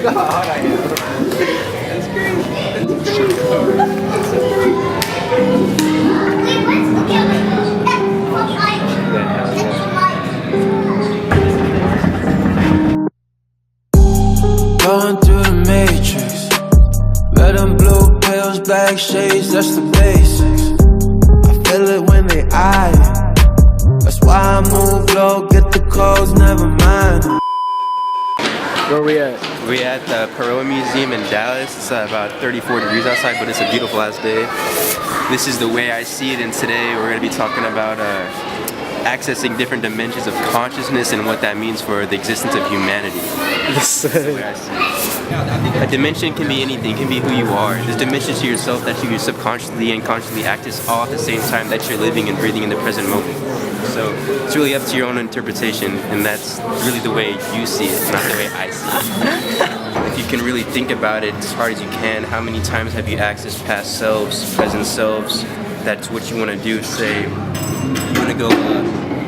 Look how hot I am. That's Going through the matrix, red and blue pills, black shades, that's the basics. I feel it when they eye it. That's why I move low, get the codes, never mind. Where are we at? We're at the Perot Museum in Dallas. It's about 34 degrees outside, but it's a beautiful ass day. This is the way I see it, and today we're going to be talking about accessing different dimensions of consciousness and what that means for the existence of humanity. This is the way I see it. A dimension can be anything, it can be who you are. There's dimensions to yourself that you subconsciously and consciously access all at the same time that you're living and breathing in the present moment. So it's really up to your own interpretation, and that's really the way you see it, not the way I see it. If you can really think about it as hard as you can, how many times have you accessed past selves, present selves? That's what you want to do. Say you want to go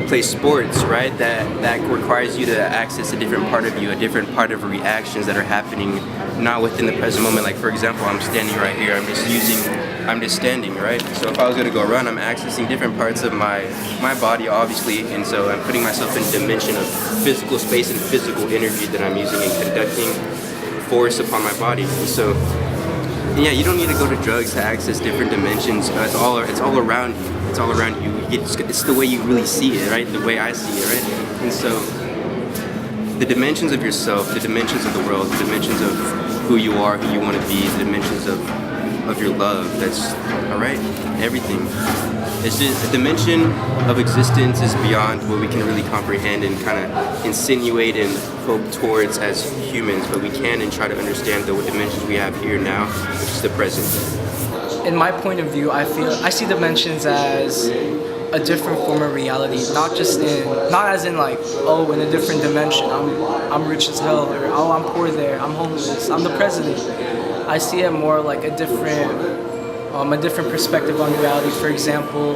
play sports, right? That requires you to access a different part of you, a different part of reactions that are happening not within the present moment. Like for example, I'm standing right here. I'm just standing, right? So if I was going to go run, I'm accessing different parts of my body, obviously, and so I'm putting myself in a dimension of physical space and physical energy that I'm using and conducting force upon my body. And so, yeah, you don't need to go to drugs to access different dimensions. It's all around you. It's all around you. It's the way you really see it, right? The way I see it, right? And so, the dimensions of yourself, the dimensions of the world, the dimensions of who you are, who you want to be, the dimensions of your love, that's alright, everything. It's just a dimension of existence is beyond what we can really comprehend and kind of insinuate and hope towards as humans, but we can and try to understand the dimensions we have here now, which is the present. In my point of view, I see dimensions as a different form of reality, not as in like, oh, in a different dimension, I'm rich as hell, or oh, I'm poor there, I'm homeless, I'm the president. I see it more like a different perspective on reality. For example,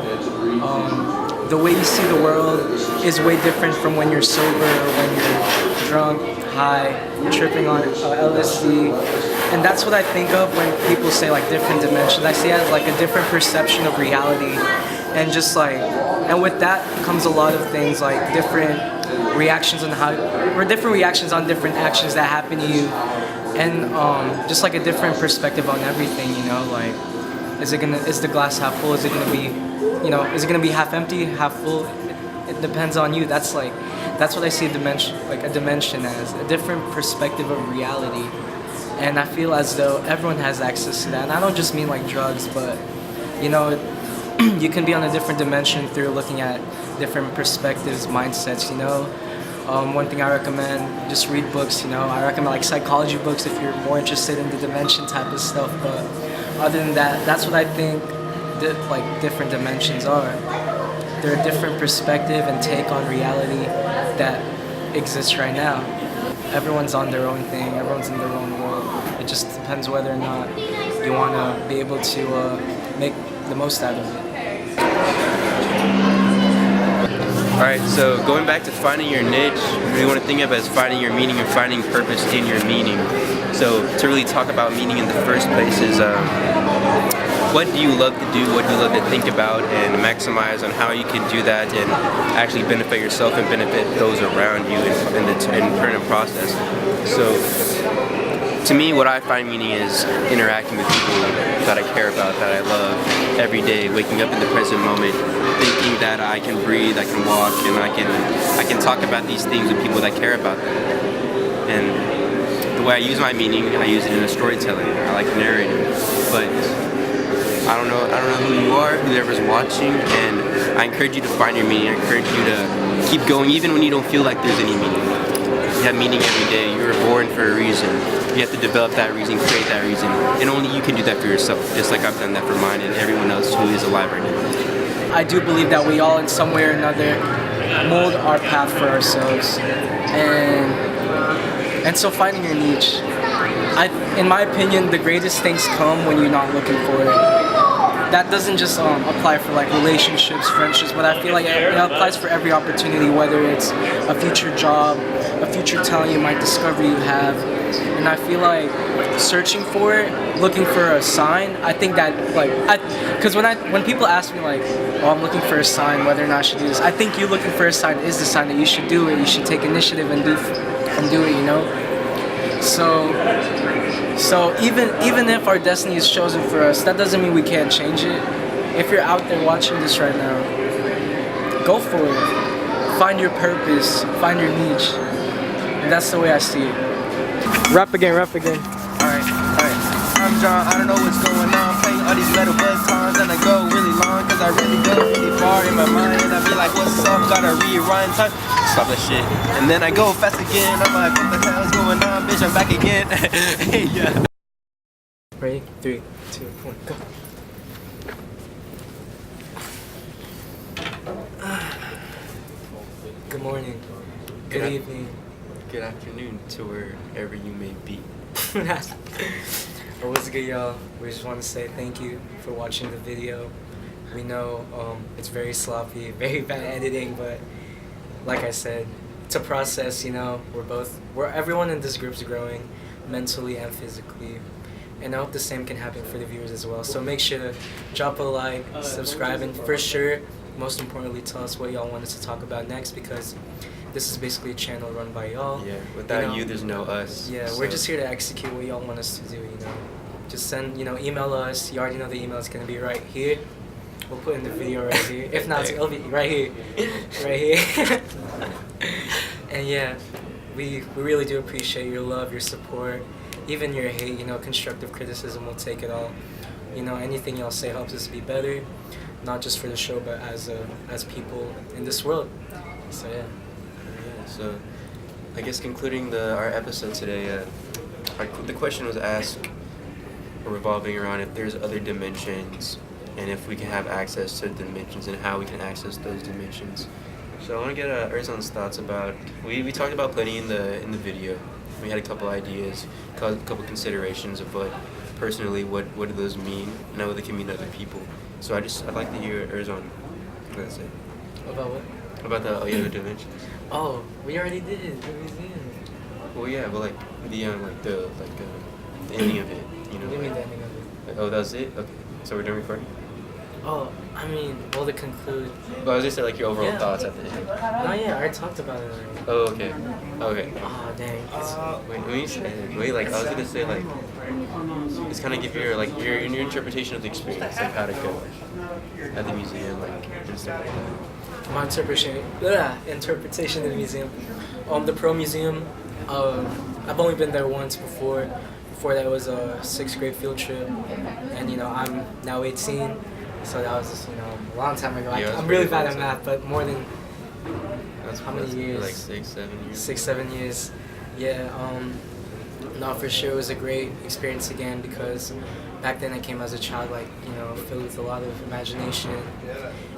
the way you see the world is way different from when you're sober, or when you're drunk, high, tripping on LSD. And that's what I think of when people say like different dimensions. I see it as like a different perception of reality, and just like, and with that comes a lot of things like different reactions on different reactions on different actions that happen to you. And just like a different perspective on everything, you know, like, is the glass half full? Is it gonna be, is it gonna be half empty, half full? It depends on you. That's what I see a dimension as, a different perspective of reality. And I feel as though everyone has access to that. And I don't just mean like drugs, but, you can be on a different dimension through looking at different perspectives, mindsets, One thing I recommend, just read books, I recommend like psychology books if you're more interested in the dimension type of stuff, but other than that, that's what I think different dimensions are. They're a different perspective and take on reality that exists right now. Everyone's on their own thing, everyone's in their own world. It just depends whether or not you want to be able to make the most out of it. Alright, so going back to finding your niche, we want to think of it as finding your meaning and finding purpose in your meaning. So to really talk about meaning in the first place is what do you love to do, what do you love to think about, and maximize on how you can do that and actually benefit yourself and benefit those around you in the current process. So to me, what I find meaning is interacting with people that I care about, that I love every day, waking up in the present moment, thinking that I can breathe, I can walk, and I can talk about these things with people that care about them. And the way I use my meaning, I use it in a storytelling. I like narrating, but I don't know who you are, whoever's watching, and I encourage you to find your meaning. I encourage you to keep going even when you don't feel like there's any meaning. You have meaning every day. You were born for a reason. You have to develop that reason, create that reason, and only you can do that for yourself, just like I've done that for mine and everyone else who is alive right now. I do believe that we all, in some way or another, mold our path for ourselves, and so finding your niche. In my opinion, the greatest things come when you're not looking for it. that doesn't just apply for like relationships, friendships, but I feel like it applies for every opportunity, whether it's a future job, a future talent you might discover you have. And I feel like searching for it, looking for a sign, I think that because when people ask me like, oh, I'm looking for a sign whether or not I should do this, I think you looking for a sign is the sign that you should do it. You should take initiative and do it, you know. So even if our destiny is chosen for us, that doesn't mean we can't change it. If you're out there watching this right now, go for it. Find your purpose, find your niche. And that's the way I see it. Rap again. Alright. I'm Jon, I don't know what's going on. Playing all these metal buzz tones and I go really long, cause I really go really far in my mind. And I be like, what's up? Gotta rewind time. Stop that shit. And then I go fast again. I'm like, what the hell's going on? Bitch, I'm back again. Hey, yeah. Ready? 3, 2, 1, go. Good morning. Good evening. Good afternoon to wherever you may be. What's good, y'all? We just want to say thank you for watching the video. We know it's very sloppy, very bad editing, but like I said, it's a process, you know. Everyone in this group's growing mentally and physically, and I hope the same can happen for the viewers as well. So make sure to drop a like, subscribe, and for sure, most importantly, tell us what y'all want us to talk about next, because this is basically a channel run by y'all. Yeah, without you, there's no us. Yeah, so we're just here to execute what y'all want us to do, you know. Just send, email us. You already know the email is going to be right here. We'll put in the video right here. If not, it'll be right here. Right here. And yeah, we really do appreciate your love, your support, even your hate, constructive criticism, we'll take it all. Anything y'all say helps us be better, not just for the show, but as people in this world. So yeah. So, I guess concluding our episode today, the question was asked, revolving around if there's other dimensions, and if we can have access to dimensions, and how we can access those dimensions. So I want to get Erzon's thoughts about. We talked about plenty in the video. We had a couple ideas, a couple considerations of what do those mean, and what they can mean to other people. So I'd like to hear Erzon. What did I say? About what? About the other dimensions. Oh, we already did the museum. Well, yeah, but the ending of it, What do you mean the ending of it? Oh, that was it? Okay, so we're done recording? Oh, to conclude. Well, I was just saying, your overall thoughts at the end. No, yeah, I already talked about it already. Oh, okay. Oh, dang. When you said, I was gonna say, it's kind of give your interpretation of the experience, how to go at the museum, and stuff like that. My interpretation of the museum. The Perot Museum, I've only been there once before. Before that was a 6th grade field trip, and I'm now 18, so that was just a long time ago. Yeah, I'm really bad at math, but more than how many years? 6, 7 years. 6, 7 years. Yeah. No, for sure it was a great experience again, because back then I came as a child, filled with a lot of imagination,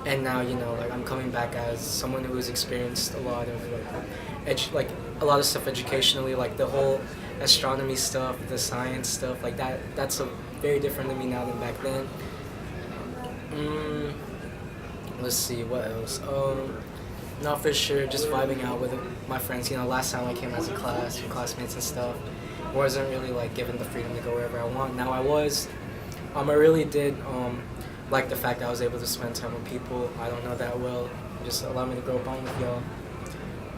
and now I'm coming back as someone who has experienced a lot of a lot of stuff educationally, the whole astronomy stuff, the science stuff, that's very different to me now than back then. Let's see, what else? No, for sure, just vibing out with my friends. Last time I came as a class, with classmates and stuff, wasn't really given the freedom to go wherever I want. Now I was. I really did like the fact that I was able to spend time with people I don't know that well. Just allow me to grow a bond with y'all.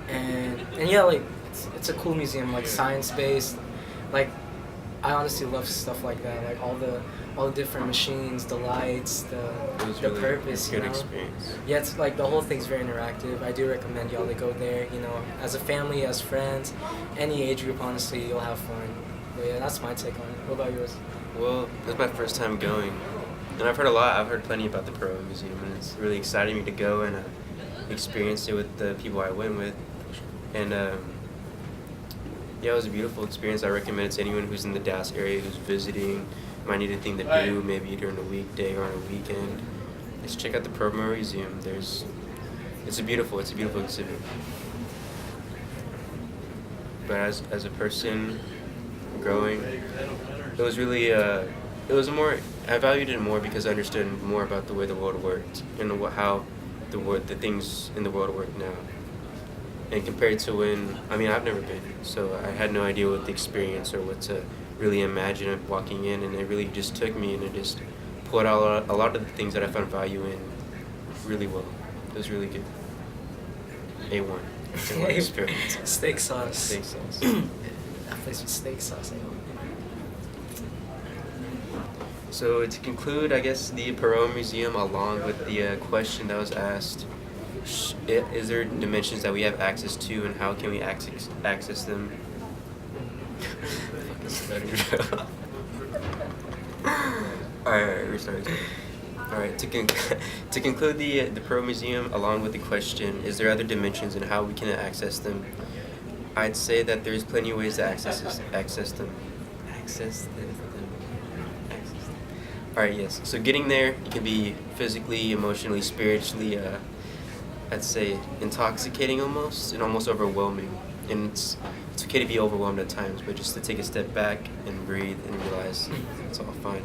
And yeah, it's a cool museum, science-based. I honestly love stuff like that, all the different machines, the lights, the purpose. Good experience. Yeah, it's the whole thing's very interactive. I do recommend y'all to go there. As a family, as friends, any age group. Honestly, you'll have fun. But yeah, that's my take on it. What about yours? Well, this is my first time going, and I've heard a lot. I've heard plenty about the Perot Museum, and it's really exciting me to go and experience it with the people I went with. And yeah, it was a beautiful experience. I recommend it to anyone who's in the Dallas area, who's visiting, might need a thing to do, maybe during a weekday or on a weekend. Just check out the Perot Museum. It's a beautiful exhibit. But as a person growing, it was really it was more. I valued it more because I understood more about the way the world worked and how the things in the world work now. And compared to when, I mean, I've never been, so I had no idea what the experience or what to really imagine of walking in, and it really just took me and it just pulled out a lot of the things that I found value in really well. It was really good. A1. Experience. Steak sauce. Steak sauce. That place with steak sauce. So to conclude, I guess the Perot Museum, along with the question that was asked, is there dimensions that we have access to, and how can we access them? Alright, restart. Alright, to conclude the Perot Museum, along with the question, is there other dimensions and how we can access them? I'd say that there's plenty of ways to access them. Alright, yes. So getting there, it can be physically, emotionally, spiritually, I'd say intoxicating almost, and almost overwhelming. And it's okay to be overwhelmed at times, but just to take a step back and breathe and realize it's all fine.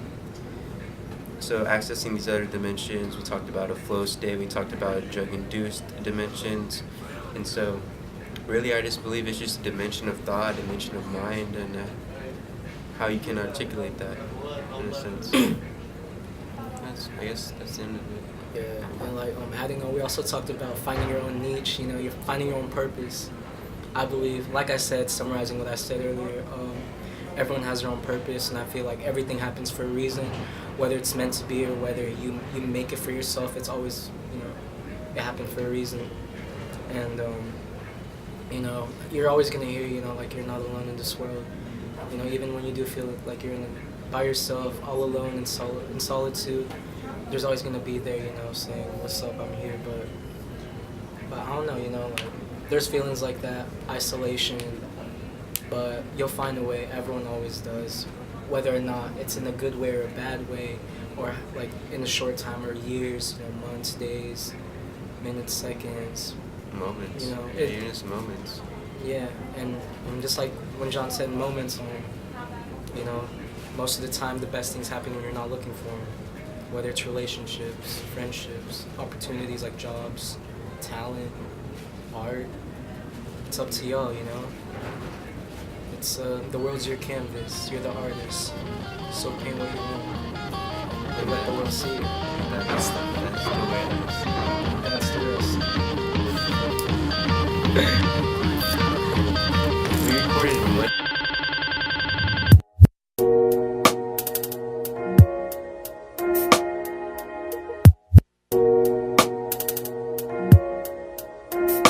So accessing these other dimensions, we talked about a flow state, we talked about drug-induced dimensions, and so really I just believe it's just a dimension of thought, a dimension of mind, and how you can articulate that in a sense. I guess that's the end of it. Yeah, and like adding on, we also talked about finding your own niche. You know, you're finding your own purpose. I believe, like I said, summarizing what I said earlier, everyone has their own purpose, and I feel like everything happens for a reason, whether it's meant to be or whether you make it for yourself. It's always, you know, it happened for a reason, and you know, you're always gonna hear, you know, like you're not alone in this world. You know, even when you do feel like you're by yourself, all alone in solitude, there's always gonna be there, you know, saying, "What's up? I'm here." But I don't know, you know, like there's feelings like that, isolation, but you'll find a way. Everyone always does, whether or not it's in a good way or a bad way, or like in a short time or years, you know, months, days, minutes, seconds, Moments. You know, units, moments. Yeah, and just like when Jon said, moments, you know, most of the time the best things happen when you're not looking for them. Whether it's relationships, friendships, opportunities like jobs, talent, art, it's up to y'all, you know? It's, the world's your canvas, you're the artist, so paint what you want, and let the world see it. That's the way it is. That's the real